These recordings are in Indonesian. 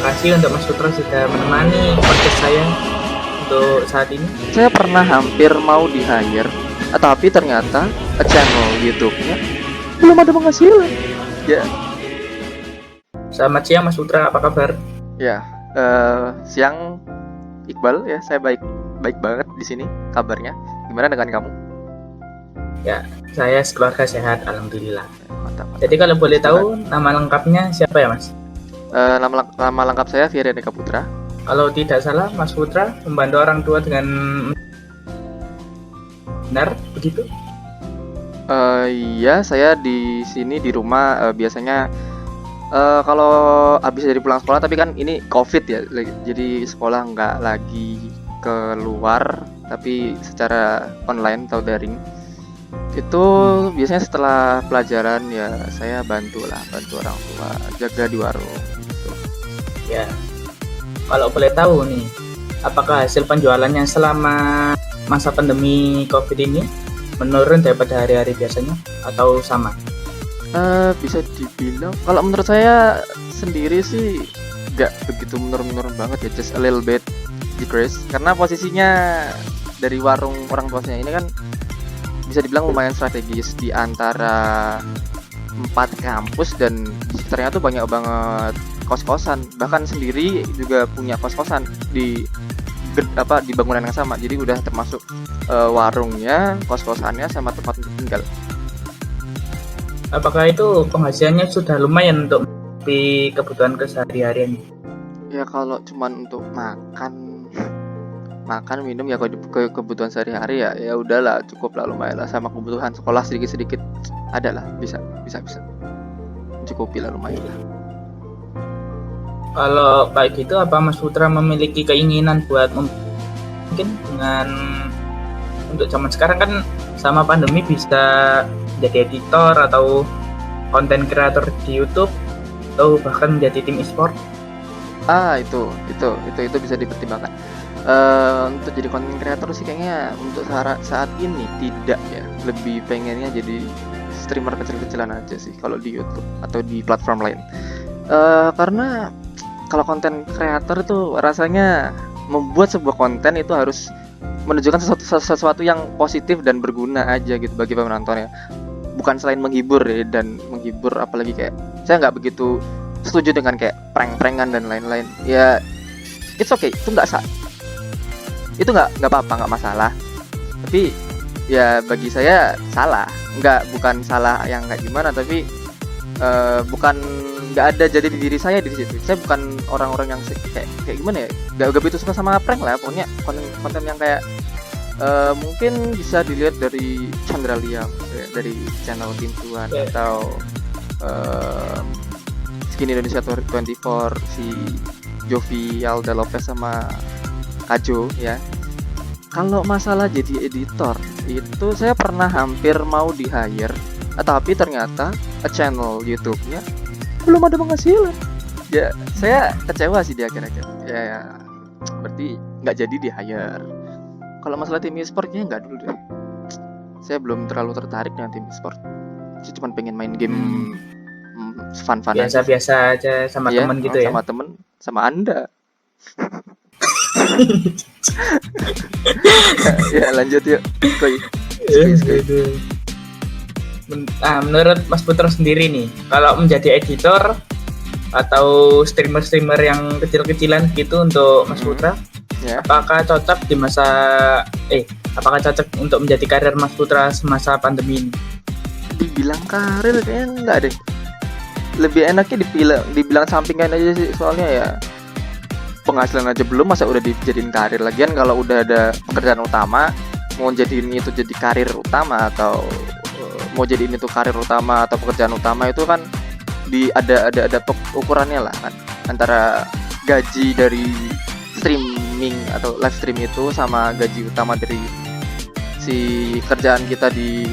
kasih untuk Mas Putra sudah menemani podcast saya untuk saat ini. Saya pernah hampir mau di-hire, tapi ternyata channel YouTube-nya belum ada penghasilan. Ya, Selamat siang Mas Putra, apa kabar? ya. Siang Iqbal ya, saya baik banget di sini kabarnya. Gimana dengan kamu? Ya, saya sekeluarga sehat, alhamdulillah. Mantap. Jadi kalau boleh tahu nama lengkapnya siapa ya Mas? Nama lengkap saya Fireneka Putra. Kalau tidak salah Mas Putra membantu orang tua dengan benar begitu? Iya, saya di sini di rumah biasanya kalau habis dari pulang sekolah, tapi kan ini COVID ya, jadi sekolah nggak lagi keluar, tapi secara online atau daring. Itu biasanya setelah pelajaran ya saya bantu orang tua jaga di warung. Ya. Kalau boleh tahu nih, apakah hasil penjualannya selama masa pandemi COVID ini menurun daripada hari-hari biasanya atau sama? Bisa dibilang kalau menurut saya sendiri sih nggak begitu menurun banget ya, just a little bit decrease, karena posisinya dari warung orang tua saya ini kan bisa dibilang lumayan strategis di antara 4 kampus, dan ternyata banyak banget kos-kosan, bahkan sendiri juga punya kos-kosan di bangunan yang sama, jadi udah termasuk warungnya, kos-kosannya, sama tempat untuk tinggal. Apakah itu penghasilannya sudah lumayan untuk di kebutuhan kesehari-harian? Ya kalau cuman untuk makan minum ya, kebutuhan sehari-hari ya udahlah, cukup lah, lumayan lah, sama kebutuhan sekolah sedikit ada lah, bisa cukupi lah, lumayan lah. Kalau kayak gitu, apa Mas Putra memiliki keinginan buat mungkin dengan untuk zaman sekarang kan sama pandemi bisa jadi editor atau konten kreator di YouTube atau bahkan menjadi tim e-sport? Itu bisa dipertimbangkan. Untuk jadi konten kreator sih kayaknya untuk saat ini tidak ya, lebih pengennya jadi streamer kecil-kecilan aja sih kalau di YouTube atau di platform lain. Karena kalau konten kreator itu rasanya membuat sebuah konten itu harus menunjukkan sesuatu yang positif dan berguna aja gitu bagi penontonnya, bukan selain menghibur ya, dan menghibur apalagi kayak saya nggak begitu setuju dengan kayak prank-prankan dan lain-lain ya. It's okay, itu nggak apa-apa, nggak masalah, tapi ya bagi saya salah, bukan salah yang kayak gimana, tapi bukan nggak ada jadi di diri saya di situ. Saya bukan orang-orang yang kayak gimana ya, nggak begitu suka sama prank lah, pokoknya konten yang kayak mungkin bisa dilihat dari Chandra Liam, dari channel Tintuan, atau Skin Indonesia 24, si Jovi Alda Lopez sama Kajo ya. Kalau masalah jadi editor itu saya pernah hampir mau di-hire, tapi ternyata channel YouTube-nya belum ada penghasilan. Ya saya kecewa sih di akhir-akhir. Ya berarti nggak jadi di-hire. Kalau masalah tim e-sportnya nggak dulu deh. Saya belum terlalu tertarik dengan tim e-sport. Saya cuma pengen main game fun-fun biasa-biasa aja sama temen gitu ya. Sama temen, sama Anda. Ya lanjut yuk. Menurut Mas Putra sendiri nih, kalau menjadi editor atau streamer yang kecil-kecilan gitu untuk Mas Putra, apakah cocok apakah cocok untuk menjadi karir Mas Putra semasa pandemi ini? Dibilang karir kayaknya enggak deh. Lebih enaknya dibilang sampingan aja sih, soalnya ya penghasilan aja belum, masa udah dijadiin karir. Lagian kalau udah ada pekerjaan utama, mau jadiin itu jadi karir utama, atau mau jadiin itu karir utama atau pekerjaan utama, itu kan ada ukurannya lah kan, antara gaji dari streaming atau live stream itu sama gaji utama dari si kerjaan kita di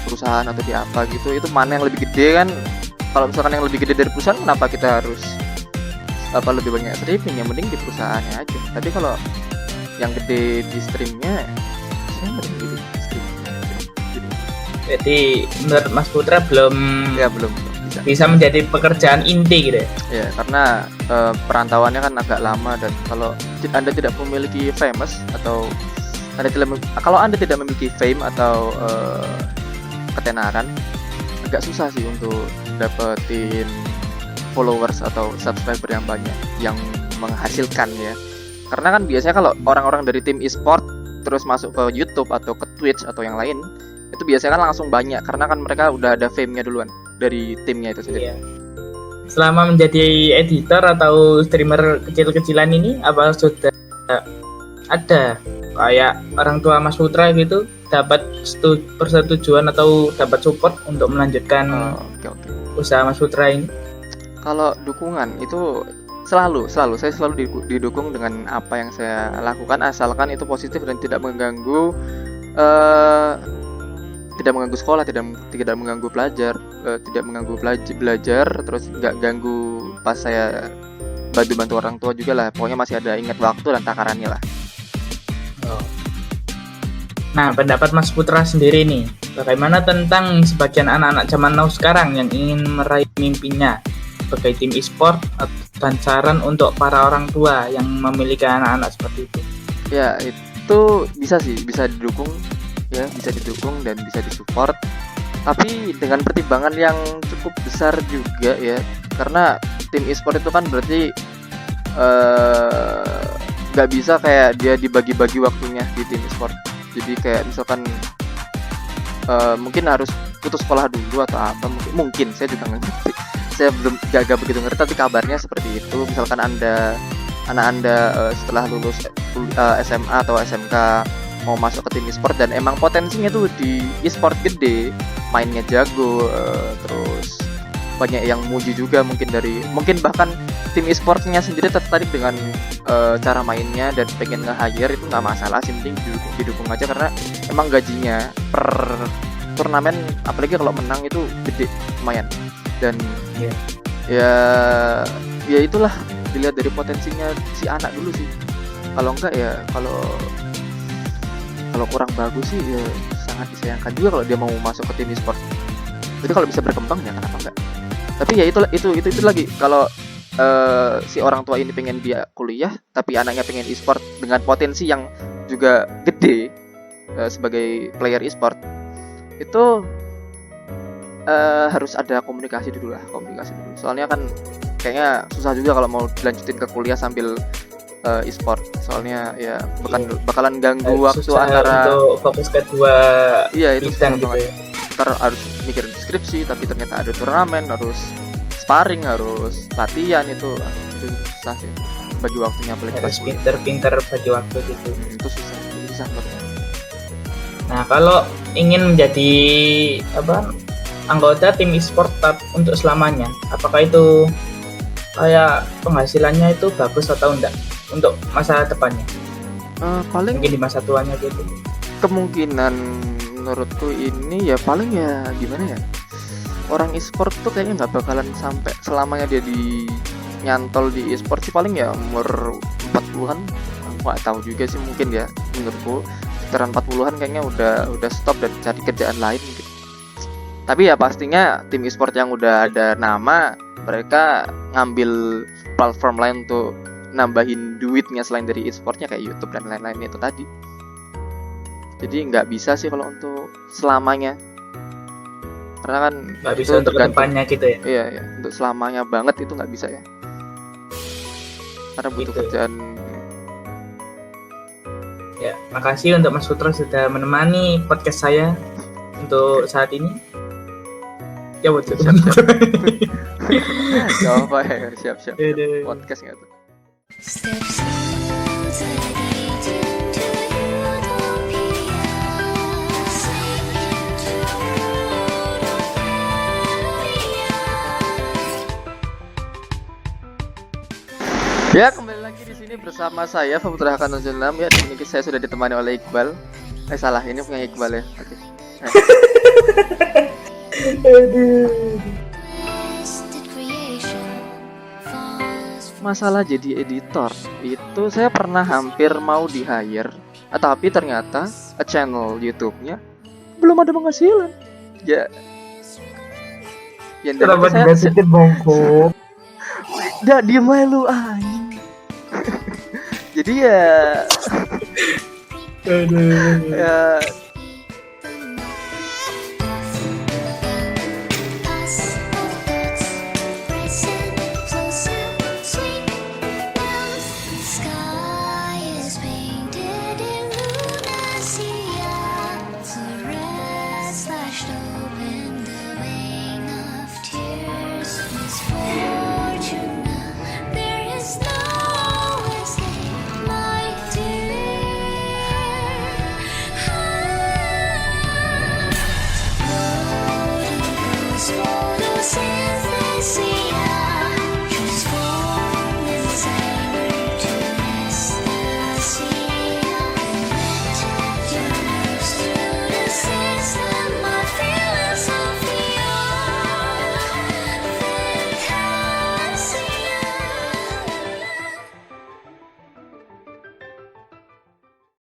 perusahaan atau di apa gitu. Itu mana yang lebih gede kan? Kalau misalkan yang lebih gede dari perusahaan, kenapa kita harus lebih banyak streaming? Yang mending di perusahaannya aja. Tapi kalau yang gede di streamnya, saya nggak ada di streamnya. Jadi menurut Mas Putra belum bisa menjadi pekerjaan inti gitu ya. Ya, karena perantauannya kan agak lama, dan kalau Anda tidak memiliki famous atau kalau Anda tidak memiliki fame atau ketenaran, agak susah sih untuk dapetin followers atau subscriber yang banyak yang menghasilkan ya. Karena kan biasanya kalau orang-orang dari tim e-sport terus masuk ke YouTube atau ke Twitch atau yang lain, itu biasanya kan langsung banyak karena kan mereka udah ada fame-nya duluan dari timnya itu sendiri. Iya. Selama menjadi editor atau streamer kecil-kecilan ini, apa sudah ada kayak orang tua Mas Putra gitu dapat persetujuan atau dapat support untuk melanjutkan usaha Mas Putra ini? Kalau dukungan itu selalu saya selalu didukung dengan apa yang saya lakukan, asalkan itu positif dan tidak mengganggu sekolah, tidak mengganggu pelajar, tidak mengganggu belajar, terus nggak ganggu pas saya bantu orang tua juga lah. Pokoknya masih ada ingat waktu dan takarannya lah. Nah, pendapat Mas Putra sendiri nih, bagaimana tentang sebagian anak-anak zaman now sekarang yang ingin meraih mimpinya sebagai tim e-sport, dan saran untuk para orang tua yang memiliki anak-anak seperti itu? Ya, itu bisa didukung ya, bisa didukung dan bisa disupport, tapi dengan pertimbangan yang cukup besar juga ya, karena tim e-sport itu kan berarti nggak bisa kayak dia dibagi-bagi waktunya di tim e-sport. Jadi kayak misalkan mungkin harus putus sekolah dulu atau apa, mungkin saya juga nggak ngerti, saya belum gak begitu ngerti, tapi kabarnya seperti itu. Misalkan anak anda setelah lulus SMA atau SMK mau masuk ke tim e-sport dan emang potensinya tuh di e-sport gede, mainnya jago, terus banyak yang muji juga, mungkin bahkan tim e-sportnya sendiri tertarik dengan cara mainnya dan pengen nge-hire, itu nggak masalah sih, penting didukung aja karena emang gajinya per turnamen apalagi kalau menang itu gede lumayan. Dan ya itulah, dilihat dari potensinya si anak dulu sih. Kalau enggak ya, kalau kurang bagus sih ya sangat disayangkan juga kalau dia mau masuk ke tim e-sport. Jadi kalau bisa berkembang ya kenapa enggak. Tapi ya itu lagi, kalau si orang tua ini pengen dia kuliah tapi anaknya pengen e-sport dengan potensi yang juga gede sebagai player e-sport, itu harus ada komunikasi dulu. Soalnya kan kayaknya susah juga kalau mau dilanjutin ke kuliah sambil e-sport. Soalnya ya bakalan ganggu waktu antara untuk fokus ke dua bidang gitu ya. Ntar harus mikir skripsi tapi ternyata ada turnamen, harus sparring, harus latihan, itu susah sih bagi waktunya, apalagi harus pinter-pinter bagi waktu gitu. Itu susah banget. Nah, kalau ingin menjadi anggota tim e-sport untuk selamanya, apakah itu kayak penghasilannya itu bagus atau enggak untuk masa depannya? Paling mungkin di masa tuanya gitu. Kemungkinan menurutku ini ya paling ya gimana ya, orang e-sport tuh kayaknya nggak bakalan sampai selamanya dia nyantol di e-sport sih, paling ya umur 40-an. Nggak tahu juga sih, mungkin ya menurutku sekitar 40-an kayaknya udah stop dan cari kerjaan lain gitu. Tapi ya pastinya tim e-sport yang udah ada nama, mereka ngambil platform lain untuk nambahin duitnya selain dari e-sportnya kayak YouTube dan lain-lain itu tadi. Jadi nggak bisa sih kalau untuk selamanya, karena kan nggak bisa untuk kedepannya gitu ya. Iya, untuk selamanya banget itu nggak bisa ya, karena butuh kerjaan. Ya, makasih untuk Mas Putra sudah menemani podcast saya untuk saat ini. Ya buat siap. Gak apa ya, siap. Podcast nggak tuh? Ya, kembali lagi di sini bersama saya Putra Hakan 06 ya. Di sini saya sudah ditemani oleh Iqbal. Salah, ini punya Iqbal ya. Oke. Masalah jadi editor itu saya pernah hampir mau di hire, tapi ternyata channel YouTube-nya belum ada penghasilan. Ya Ya dan Kenapa itu saya dibasikin bongkok? udah diem aja lu anjing. Jadi ya Aduh. ya